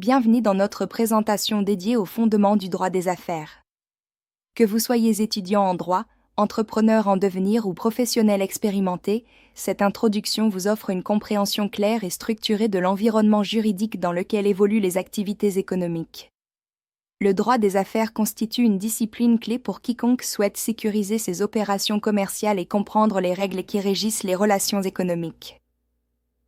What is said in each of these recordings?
bienvenue dans notre présentation dédiée aux fondements du droit des affaires. Que vous soyez étudiant en droit, entrepreneur en devenir ou professionnel expérimenté, cette introduction vous offre une compréhension claire et structurée de l'environnement juridique dans lequel évoluent les activités économiques. Le droit des affaires constitue une discipline clé pour quiconque souhaite sécuriser ses opérations commerciales et comprendre les règles qui régissent les relations économiques.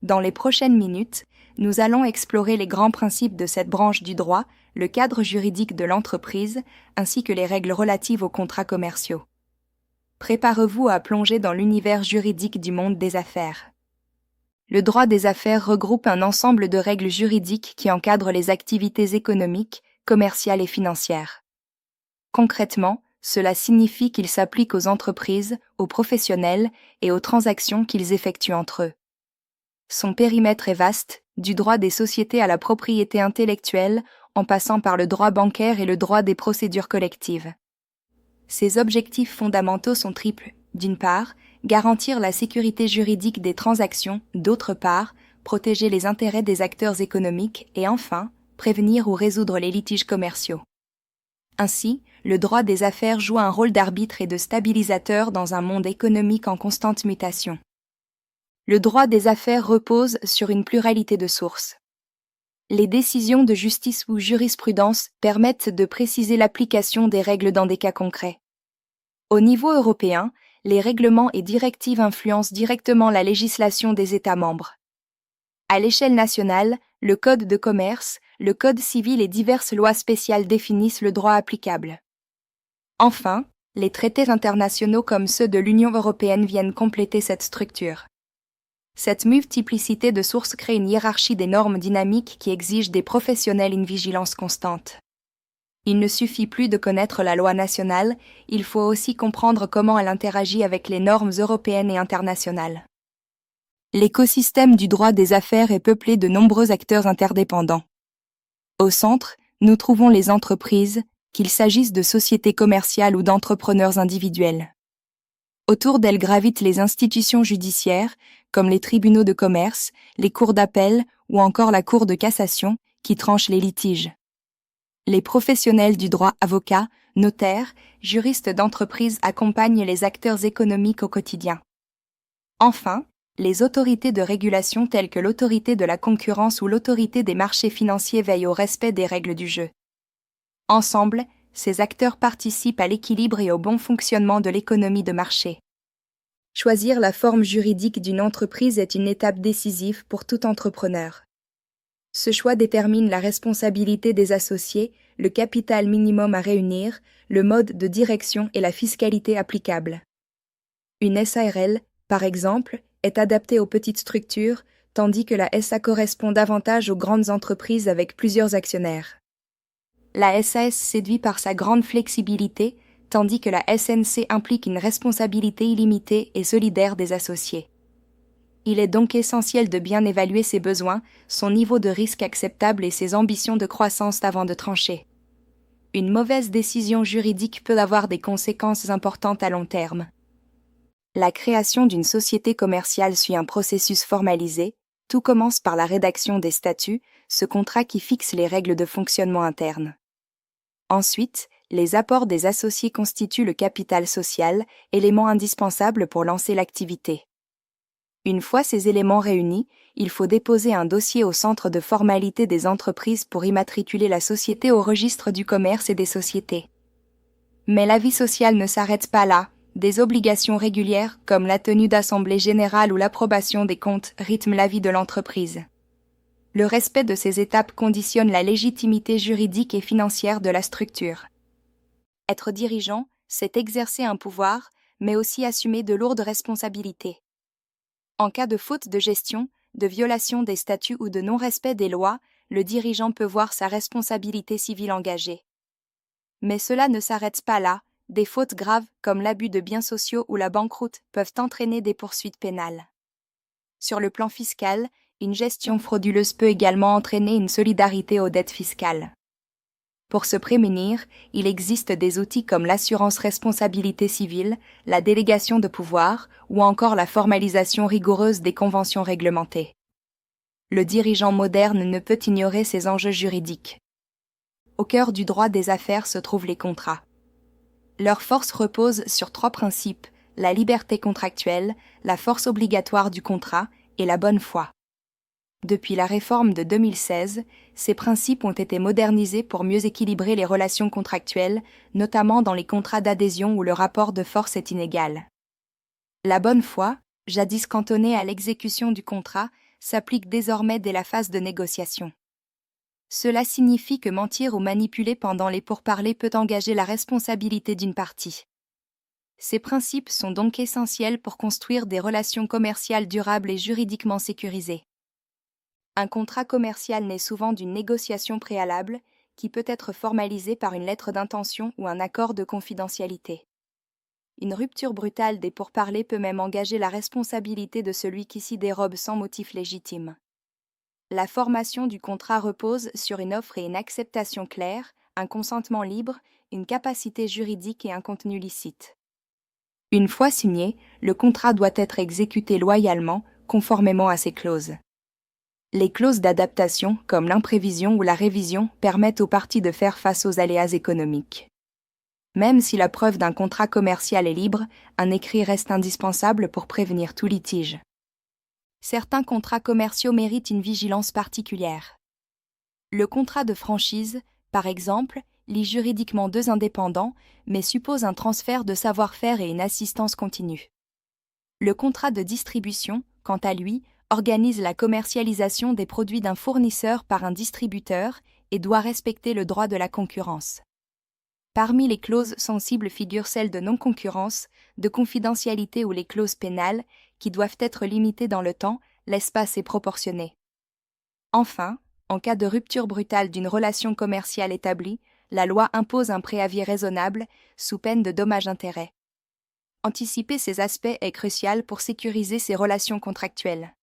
Dans les prochaines minutes, nous allons explorer les grands principes de cette branche du droit, le cadre juridique de l'entreprise, ainsi que les règles relatives aux contrats commerciaux. Préparez-vous à plonger dans l'univers juridique du monde des affaires. Le droit des affaires regroupe un ensemble de règles juridiques qui encadrent les activités économiques, commerciales et financières. Concrètement, cela signifie qu'il s'applique aux entreprises, aux professionnels et aux transactions qu'ils effectuent entre eux. Son périmètre est vaste, du droit des sociétés à la propriété intellectuelle, en passant par le droit bancaire et le droit des procédures collectives. Ses objectifs fondamentaux sont triples. D'une part, garantir la sécurité juridique des transactions, d'autre part, protéger les intérêts des acteurs économiques et enfin, prévenir ou résoudre les litiges commerciaux. Ainsi, le droit des affaires joue un rôle d'arbitre et de stabilisateur dans un monde économique en constante mutation. Le droit des affaires repose sur une pluralité de sources. Les décisions de justice ou jurisprudence permettent de préciser l'application des règles dans des cas concrets. Au niveau européen, les règlements et directives influencent directement la législation des États membres. À l'échelle nationale, le Code de commerce, le Code civil et diverses lois spéciales définissent le droit applicable. Enfin, les traités internationaux comme ceux de l'Union européenne viennent compléter cette structure. Cette multiplicité de sources crée une hiérarchie des normes dynamiques qui exige des professionnels une vigilance constante. Il ne suffit plus de connaître la loi nationale, il faut aussi comprendre comment elle interagit avec les normes européennes et internationales. L'écosystème du droit des affaires est peuplé de nombreux acteurs interdépendants. Au centre, nous trouvons les entreprises, qu'il s'agisse de sociétés commerciales ou d'entrepreneurs individuels. Autour d'elles gravitent les institutions judiciaires, comme les tribunaux de commerce, les cours d'appel ou encore la Cour de cassation, qui tranchent les litiges. Les professionnels du droit, avocats, notaires, juristes d'entreprise accompagnent les acteurs économiques au quotidien. Enfin, les autorités de régulation telles que l'autorité de la concurrence ou l'autorité des marchés financiers veillent au respect des règles du jeu. Ensemble, ces acteurs participent à l'équilibre et au bon fonctionnement de l'économie de marché. Choisir la forme juridique d'une entreprise est une étape décisive pour tout entrepreneur. Ce choix détermine la responsabilité des associés, le capital minimum à réunir, le mode de direction et la fiscalité applicable. Une SARL, par exemple, est adaptée aux petites structures, tandis que la SA correspond davantage aux grandes entreprises avec plusieurs actionnaires. La SAS séduit par sa grande flexibilité, tandis que la SNC implique une responsabilité illimitée et solidaire des associés. Il est donc essentiel de bien évaluer ses besoins, son niveau de risque acceptable et ses ambitions de croissance avant de trancher. Une mauvaise décision juridique peut avoir des conséquences importantes à long terme. La création d'une société commerciale suit un processus formalisé, tout commence par la rédaction des statuts, ce contrat qui fixe les règles de fonctionnement interne. Ensuite, les apports des associés constituent le capital social, élément indispensable pour lancer l'activité. Une fois ces éléments réunis, il faut déposer un dossier au centre de formalité des entreprises pour immatriculer la société au registre du commerce et des sociétés. Mais la vie sociale ne s'arrête pas là. Des obligations régulières, comme la tenue d'assemblée générale ou l'approbation des comptes, rythment la vie de l'entreprise. Le respect de ces étapes conditionne la légitimité juridique et financière de la structure. Être dirigeant, c'est exercer un pouvoir, mais aussi assumer de lourdes responsabilités. En cas de faute de gestion, de violation des statuts ou de non-respect des lois, le dirigeant peut voir sa responsabilité civile engagée. Mais cela ne s'arrête pas là. Des fautes graves, comme l'abus de biens sociaux ou la banqueroute, peuvent entraîner des poursuites pénales. Sur le plan fiscal, une gestion frauduleuse peut également entraîner une solidarité aux dettes fiscales. Pour se prémunir, il existe des outils comme l'assurance responsabilité civile, la délégation de pouvoir ou encore la formalisation rigoureuse des conventions réglementées. Le dirigeant moderne ne peut ignorer ces enjeux juridiques. Au cœur du droit des affaires se trouvent les contrats. Leur force repose sur 3 principes: la liberté contractuelle, la force obligatoire du contrat et la bonne foi. Depuis la réforme de 2016, ces principes ont été modernisés pour mieux équilibrer les relations contractuelles, notamment dans les contrats d'adhésion où le rapport de force est inégal. La bonne foi, jadis cantonnée à l'exécution du contrat, s'applique désormais dès la phase de négociation. Cela signifie que mentir ou manipuler pendant les pourparlers peut engager la responsabilité d'une partie. Ces principes sont donc essentiels pour construire des relations commerciales durables et juridiquement sécurisées. Un contrat commercial naît souvent d'une négociation préalable qui peut être formalisée par une lettre d'intention ou un accord de confidentialité. Une rupture brutale des pourparlers peut même engager la responsabilité de celui qui s'y dérobe sans motif légitime. La formation du contrat repose sur une offre et une acceptation claires, un consentement libre, une capacité juridique et un contenu licite. Une fois signé, le contrat doit être exécuté loyalement, conformément à ses clauses. Les clauses d'adaptation, comme l'imprévision ou la révision, permettent aux parties de faire face aux aléas économiques. Même si la preuve d'un contrat commercial est libre, un écrit reste indispensable pour prévenir tout litige. Certains contrats commerciaux méritent une vigilance particulière. Le contrat de franchise, par exemple, lie juridiquement 2 indépendants, mais suppose un transfert de savoir-faire et une assistance continue. Le contrat de distribution, quant à lui, organise la commercialisation des produits d'un fournisseur par un distributeur et doit respecter le droit de la concurrence. Parmi les clauses sensibles figurent celles de non-concurrence, de confidentialité ou les clauses pénales, qui doivent être limitées dans le temps, l'espace est proportionné. Enfin, en cas de rupture brutale d'une relation commerciale établie, la loi impose un préavis raisonnable, sous peine de dommages-intérêts. Anticiper ces aspects est crucial pour sécuriser ces relations contractuelles.